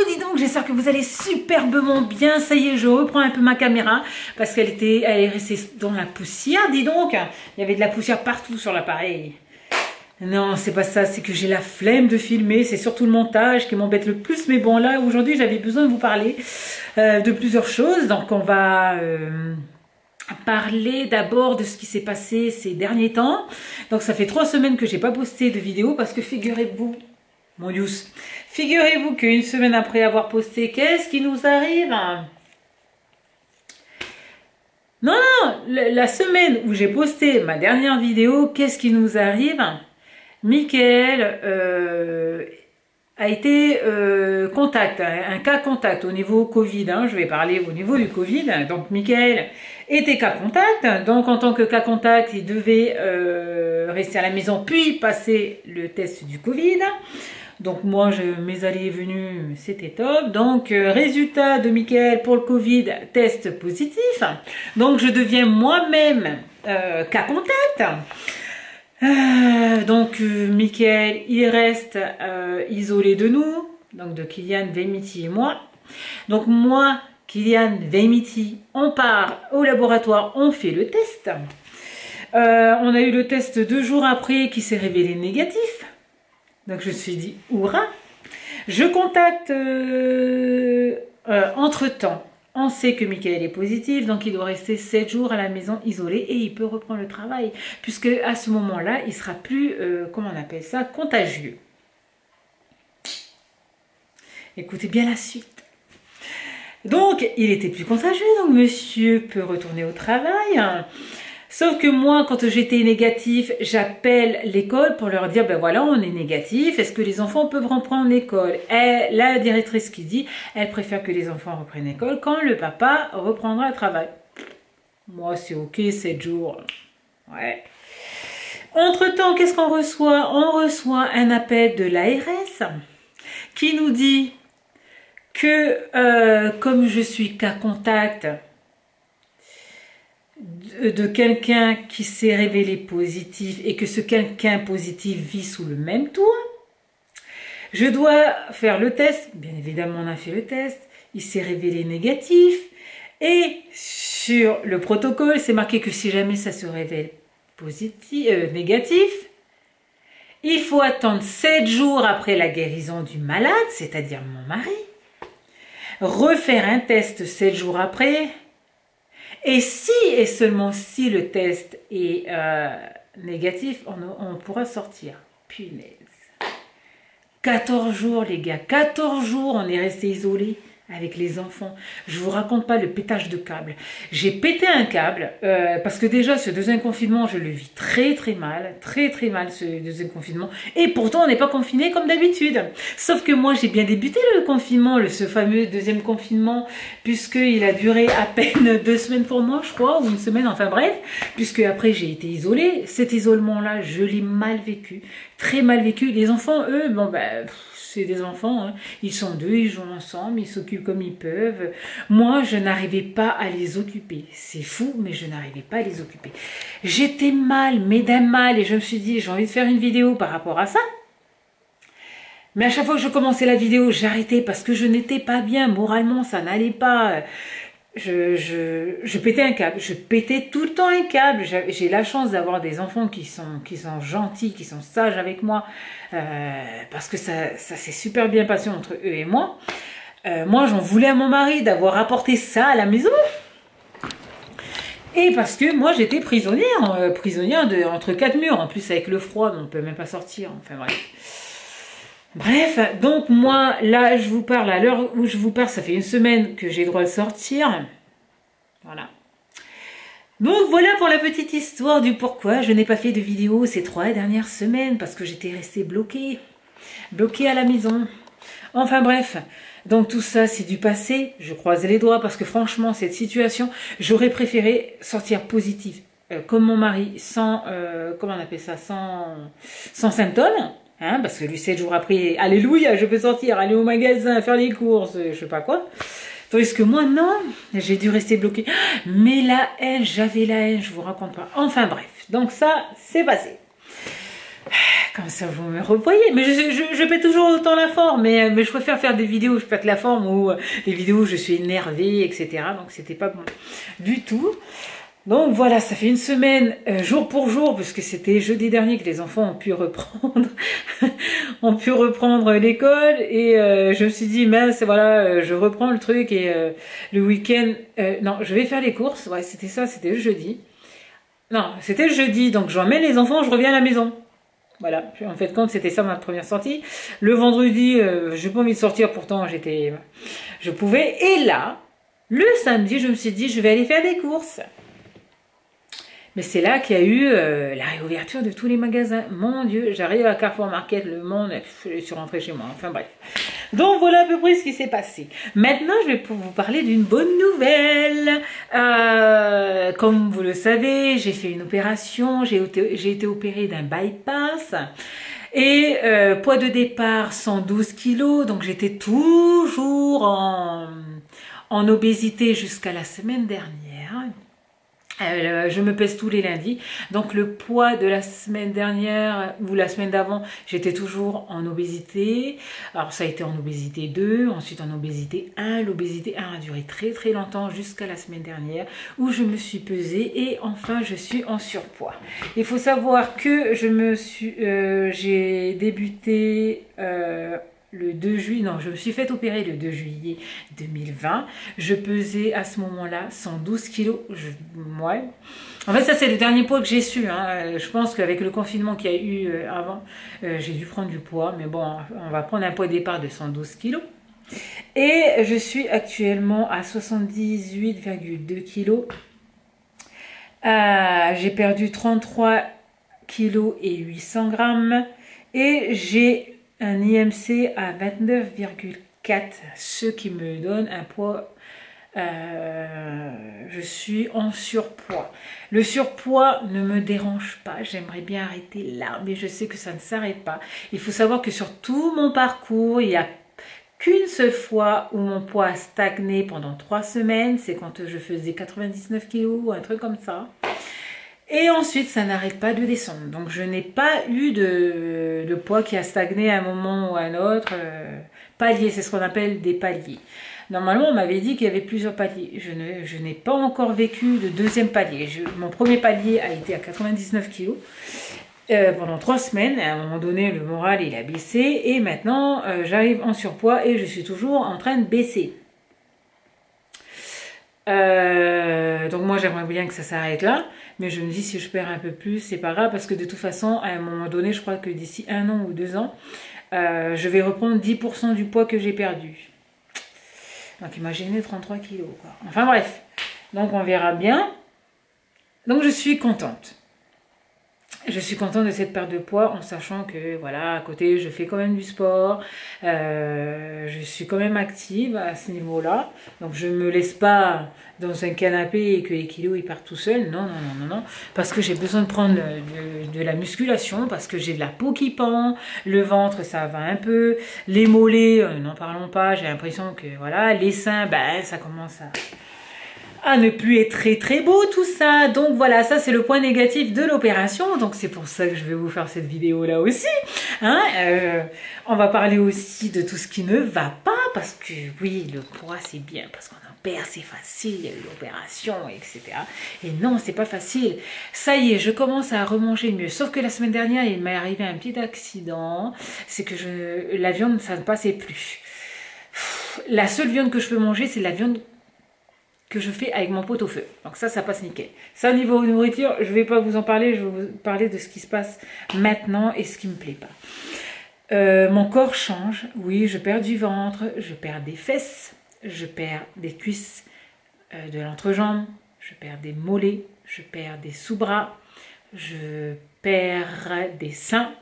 dis donc, j'espère que vous allez superbement bien. Ça y est, je reprends un peu ma caméra parce elle est restée dans la poussière, dis donc. Il y avait de la poussière partout sur l'appareil. Non, c'est pas ça, c'est que j'ai la flemme de filmer, c'est surtout le montage qui m'embête le plus. Mais bon, là, aujourd'hui, j'avais besoin de vous parler de plusieurs choses. Donc, on va parler d'abord de ce qui s'est passé ces derniers temps. Donc, ça fait 3 semaines que j'ai pas posté de vidéo parce que figurez-vous, mon Dieu, figurez-vous qu'une semaine après avoir posté, qu'est-ce qui nous arrive? Non, la semaine où j'ai posté ma dernière vidéo, qu'est-ce qui nous arrive? Michael a été contact, un cas contact au niveau Covid, hein, je vais parler au niveau du Covid. Donc Michael était cas contact, donc en tant que cas contact, il devait rester à la maison puis passer le test du Covid. Donc moi, mes allées et venues, c'était top. Donc résultat de Michael pour le Covid, test positif. Donc je deviens moi-même cas contact. Donc Michael, il reste isolé de nous, donc de Kylian Veimiti et moi. Donc moi, Kylian Veimiti, on part au laboratoire, on fait le test. On a eu le test 2 jours après qui s'est révélé négatif. Donc je me suis dit, hurrah! Je contacte entre-temps. On sait que Michael est positif, donc il doit rester 7 jours à la maison isolé et il peut reprendre le travail. Puisque à ce moment-là, il sera plus, comment on appelle ça, contagieux. Écoutez bien la suite. Donc, il était plus contagieux, donc monsieur peut retourner au travail. Sauf que moi, quand j'étais négatif, j'appelle l'école pour leur dire, ben voilà, on est négatif, est-ce que les enfants peuvent reprendre l'école? Et la directrice qui dit, elle préfère que les enfants reprennent l'école quand le papa reprendra le travail. Moi, c'est ok, 7 jours. Ouais. Entre-temps, qu'est-ce qu'on reçoit? On reçoit un appel de l'ARS qui nous dit que comme je suis cas contact, de quelqu'un qui s'est révélé positif et que ce quelqu'un positif vit sous le même toit, je dois faire le test. Bien évidemment, on a fait le test. Il s'est révélé négatif. Et sur le protocole, c'est marqué que si jamais ça se révèle positif, négatif, il faut attendre 7 jours après la guérison du malade, c'est-à-dire mon mari, refaire un test 7 jours après. Et si et seulement si le test est négatif, on pourra sortir. Punaise. 14 jours les gars, 14 jours on est resté isolés avec les enfants. Je vous raconte pas le pétage de câble. J'ai pété un câble parce que déjà ce deuxième confinement, je le vis très mal ce deuxième confinement. Et pourtant on n'est pas confiné comme d'habitude. Sauf que moi j'ai bien débuté le confinement, ce fameux deuxième confinement, puisqu'il a duré à peine 2 semaines pour moi, je crois, ou 1 semaine, enfin bref, puisque après j'ai été isolée. Cet isolement-là, je l'ai mal vécu, très mal vécu. Les enfants, eux, bon ben... c'est des enfants, hein. Ils sont 2, ils jouent ensemble, ils s'occupent comme ils peuvent. Moi, je n'arrivais pas à les occuper. C'est fou, mais je n'arrivais pas à les occuper. J'étais mal, mais d'un mal, et je me suis dit, j'ai envie de faire une vidéo par rapport à ça. Mais à chaque fois que je commençais la vidéo, j'arrêtais parce que je n'étais pas bien. Moralement, ça n'allait pas. Je pétais un câble, je pétais tout le temps un câble. J'ai la chance d'avoir des enfants qui sont gentils, qui sont sages avec moi, parce que ça s'est super bien passé entre eux et moi. Moi, j'en voulais à mon mari d'avoir apporté ça à la maison. Et parce que moi, j'étais prisonnière entre 4 murs. En plus, avec le froid, on ne peut même pas sortir. Enfin bref. Bref, donc moi, là, je vous parle, à l'heure où je vous parle, ça fait 1 semaine que j'ai le droit de sortir. Voilà. Donc voilà pour la petite histoire du pourquoi je n'ai pas fait de vidéo ces 3 dernières semaines, parce que j'étais restée bloquée à la maison. Enfin bref, donc tout ça c'est du passé, je croise les doigts, parce que franchement, cette situation, j'aurais préféré sortir positive, comme mon mari, sans, comment on appelle ça, sans symptômes. Hein, parce que lui, 7 jours après, alléluia, je peux sortir, aller au magasin, faire les courses, je sais pas quoi. Tandis que moi, non, j'ai dû rester bloquée. Mais la haine, j'avais la haine, je vous raconte pas. Enfin bref, donc ça, c'est passé. Comme ça, vous me revoyez. Mais je pète toujours autant la forme. Mais je préfère faire des vidéos où je pète la forme ou des vidéos où je suis énervée, etc. Donc, c'était pas bon du tout. Donc, voilà, ça fait une semaine, jour pour jour, parce que c'était jeudi dernier que les enfants ont pu reprendre, ont pu reprendre l'école. Et je me suis dit, mince, voilà, je reprends le truc. Et le week-end, non, je vais faire les courses. Ouais, c'était ça, c'était le jeudi. Non, c'était le jeudi. Donc, j'emmène les enfants, je reviens à la maison. Voilà, en fait, compte, c'était ça ma première sortie. Le vendredi, j'ai pas envie de sortir, pourtant je pouvais. Et là, le samedi, je me suis dit, je vais aller faire des courses. Mais c'est là qu'il y a eu la réouverture de tous les magasins. Mon Dieu, j'arrive à Carrefour Market, le monde, je suis rentrée chez moi. Enfin bref. Donc voilà à peu près ce qui s'est passé. Maintenant, je vais vous parler d'une bonne nouvelle. Comme vous le savez, j'ai fait une opération. J'ai été opérée d'un bypass. Et poids de départ 112 kilos. Donc j'étais toujours en obésité jusqu'à la semaine dernière. Je me pèse tous les lundis, donc le poids de la semaine dernière ou la semaine d'avant, j'étais toujours en obésité. Alors ça a été en obésité 2, ensuite en obésité 1. L'obésité 1 a duré très très longtemps jusqu'à la semaine dernière où je me suis pesée et enfin je suis en surpoids. Il faut savoir que j'ai débuté le 2 juillet, non, je me suis fait opérer le 2 juillet 2020. Je pesais à ce moment-là 112 kilos. Ouais. En fait, ça, c'est le dernier poids que j'ai su. Hein. Je pense qu'avec le confinement qu'il y a eu avant, j'ai dû prendre du poids. Mais bon, on va prendre un poids de départ de 112 kilos. Et je suis actuellement à 78,2 kilos. J'ai perdu 33 kilos et 800 grammes. Et j'ai un IMC à 29,4, ce qui me donne un poids, je suis en surpoids. Le surpoids ne me dérange pas, j'aimerais bien arrêter là, mais je sais que ça ne s'arrête pas. Il faut savoir que sur tout mon parcours, il n'y a qu'une seule fois où mon poids a stagné pendant 3 semaines, c'est quand je faisais 99 kilos ou un truc comme ça. Et ensuite, ça n'arrête pas de descendre. Donc, je n'ai pas eu de poids qui a stagné à un moment ou à un autre. Palier, c'est ce qu'on appelle des paliers. Normalement, on m'avait dit qu'il y avait plusieurs paliers. Je n'ai pas encore vécu de deuxième palier. Mon premier palier a été à 99 kilos pendant 3 semaines. À un moment donné, le moral, il a baissé. Et maintenant, j'arrive en surpoids et je suis toujours en train de baisser. Donc moi j'aimerais bien que ça s'arrête là, mais je me dis si je perds un peu plus c'est pas grave parce que de toute façon à un moment donné je crois que d'ici 1 an ou 2 ans je vais reprendre 10% du poids que j'ai perdu. Donc imaginez 33 kilos quoi. Enfin bref, donc on verra bien. Donc je suis contente. Je suis contente de cette perte de poids en sachant que voilà à côté je fais quand même du sport, je suis quand même active à ce niveau-là, donc je ne me laisse pas dans un canapé et que les kilos ils partent tout seuls, non, parce que j'ai besoin de prendre de la musculation, parce que j'ai de la peau qui pend, le ventre ça va un peu, les mollets, n'en parlons pas, j'ai l'impression que voilà, les seins, ben ça commence à ne plus être très très beau tout ça. Donc voilà, ça c'est le point négatif de l'opération. Donc c'est pour ça que je vais vous faire cette vidéo là aussi. Hein, on va parler aussi de tout ce qui ne va pas. Parce que oui, le poids c'est bien. Parce qu'on en perd, c'est facile. Il y a eu l'opération, etc. Et non, c'est pas facile. Ça y est, je commence à remanger mieux. Sauf que la semaine dernière, il m'est arrivé un petit accident. C'est que la viande, ça ne passait plus. La seule viande que je peux manger, c'est la viande que je fais avec mon pot-au-feu. Donc ça passe nickel. Ça, au niveau nourriture, je ne vais pas vous en parler. Je vais vous parler de ce qui se passe maintenant et ce qui ne me plaît pas. Mon corps change. Oui, je perds du ventre, je perds des fesses, je perds des cuisses, de l'entrejambe, je perds des mollets, je perds des sous-bras, je perds des seins.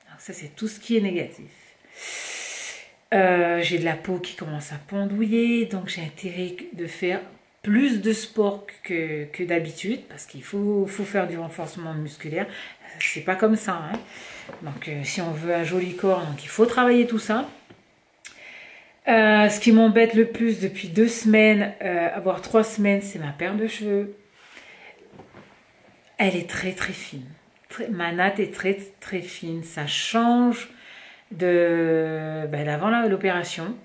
Donc ça, c'est tout ce qui est négatif. J'ai de la peau qui commence à pendouiller, donc j'ai intérêt de faire plus de sport que d'habitude parce qu'il faut faire du renforcement musculaire. C'est pas comme ça. Hein. Donc si on veut un joli corps, donc il faut travailler tout ça. Ce qui m'embête le plus depuis 2 semaines, voire 3 semaines, c'est ma paire de cheveux. Elle est très très fine. ma natte est très très fine. Ça change d'avant l'opération.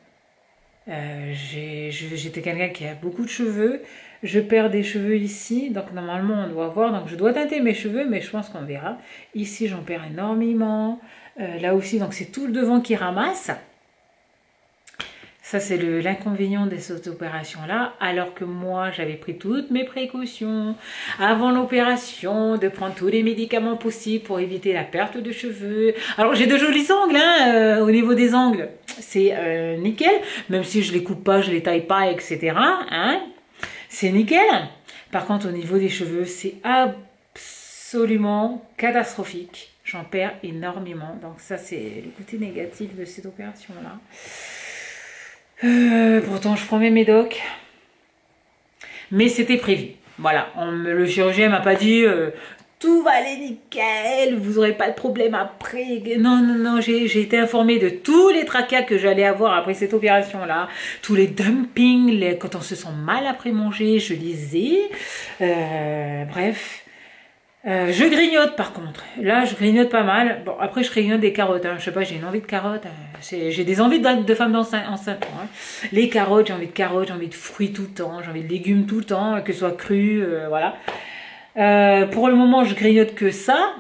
J'étais quelqu'un qui a beaucoup de cheveux. Je perds des cheveux ici, donc normalement on doit voir. Donc je dois teinter mes cheveux, mais je pense qu'on verra. Ici j'en perds énormément. Là aussi, donc c'est tout le devant qui ramasse. Ça, c'est l'inconvénient de cette opération-là, alors que moi, j'avais pris toutes mes précautions avant l'opération, de prendre tous les médicaments possibles pour éviter la perte de cheveux. Alors, j'ai de jolis ongles, hein, au niveau des ongles, c'est nickel, même si je les coupe pas, je les taille pas, etc. Hein, c'est nickel. Par contre, au niveau des cheveux, c'est absolument catastrophique. J'en perds énormément, donc ça, c'est le côté négatif de cette opération-là. Pourtant je prends mes médocs, mais c'était prévu. Voilà, le chirurgien m'a pas dit tout va aller nickel, vous aurez pas de problème après. Non, non, non, j'ai été informée de tous les tracas que j'allais avoir après cette opération-là, tous les dumpings, quand on se sent mal après manger, je les ai. Bref. Je grignote par contre. Là, je grignote pas mal. Bon, après, je grignote des carottes. Hein. Je sais pas, j'ai une envie de carottes. J'ai des envies de femme enceinte. Hein. Les carottes, j'ai envie de carottes, j'ai envie de fruits tout le temps, j'ai envie de légumes tout le temps, que ce soit crus, voilà. Pour le moment, je grignote que ça.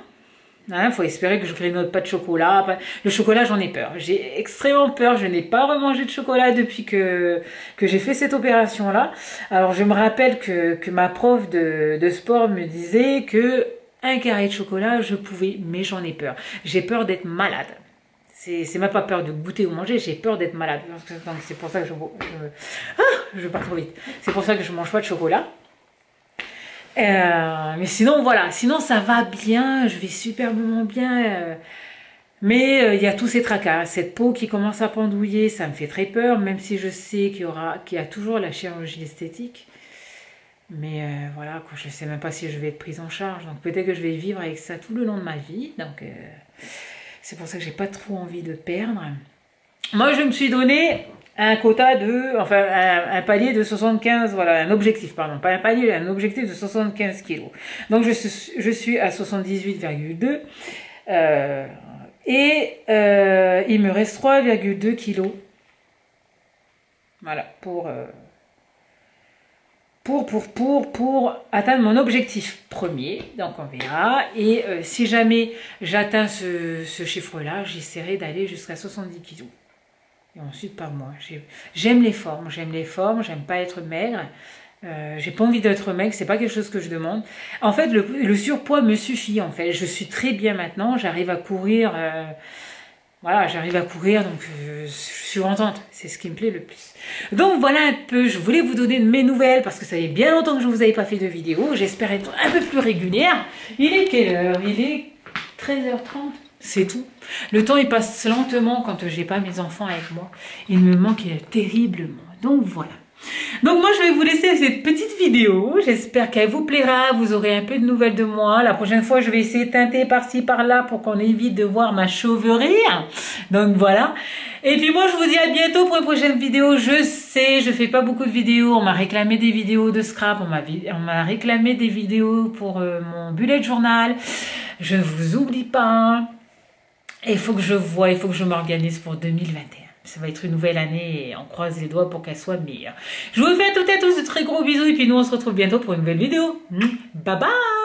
Hein, faut espérer que je grignote pas de chocolat. Le chocolat, j'en ai peur. J'ai extrêmement peur. Je n'ai pas remangé de chocolat depuis que j'ai fait cette opération-là. Alors, je me rappelle que ma prof de sport me disait que un carré de chocolat, je pouvais, mais j'en ai peur. J'ai peur d'être malade. C'est même pas peur de goûter ou manger, j'ai peur d'être malade. Donc, c'est pour ça que je pars trop vite. C'est pour ça que je mange pas de chocolat. Mais sinon voilà, sinon ça va bien, je vais superbement bien, mais il y a tous ces tracas, cette peau qui commence à pendouiller, ça me fait très peur, même si je sais qu'il y a toujours la chirurgie esthétique, mais voilà, quoi, je sais même pas si je vais être prise en charge, donc peut-être que je vais vivre avec ça tout le long de ma vie, donc c'est pour ça que j'ai pas trop envie de perdre. Moi je me suis donné un quota enfin un palier de 75, voilà, un objectif, pardon, pas un palier, un objectif de 75 kilos. Donc je suis à 78,2 et il me reste 3,2 kilos. Voilà, pour atteindre mon objectif premier, donc on verra. Et si jamais j'atteins ce chiffre-là, j'essaierai d'aller jusqu'à 70 kilos. Et ensuite, pas moi. J'aime les formes, j'aime pas être maigre. J'ai pas envie d'être maigre, c'est pas quelque chose que je demande. En fait, le surpoids me suffit, en fait. Je suis très bien maintenant, j'arrive à courir. Voilà, j'arrive à courir, donc je suis contente. C'est ce qui me plaît le plus. Donc voilà un peu, je voulais vous donner de mes nouvelles, parce que ça fait bien longtemps que je vous avais pas fait de vidéo. J'espère être un peu plus régulière. Il est quelle heure? Il est 13h30. C'est tout. Le temps, il passe lentement quand j'ai pas mes enfants avec moi. Il me manque terriblement. Donc voilà. Donc moi, je vais vous laisser cette petite vidéo. J'espère qu'elle vous plaira. Vous aurez un peu de nouvelles de moi. La prochaine fois, je vais essayer de teinter par-ci, par-là pour qu'on évite de voir ma chauverie. Donc voilà. Et puis moi, je vous dis à bientôt pour une prochaine vidéo. Je sais, je fais pas beaucoup de vidéos. On m'a réclamé des vidéos de scrap. On m'a réclamé des vidéos pour mon bullet journal. Je ne vous oublie pas. Et il faut que je m'organise pour 2021. Ça va être une nouvelle année et on croise les doigts pour qu'elle soit meilleure. Je vous fais à toutes et à tous de très gros bisous et puis nous on se retrouve bientôt pour une nouvelle vidéo. Bye bye!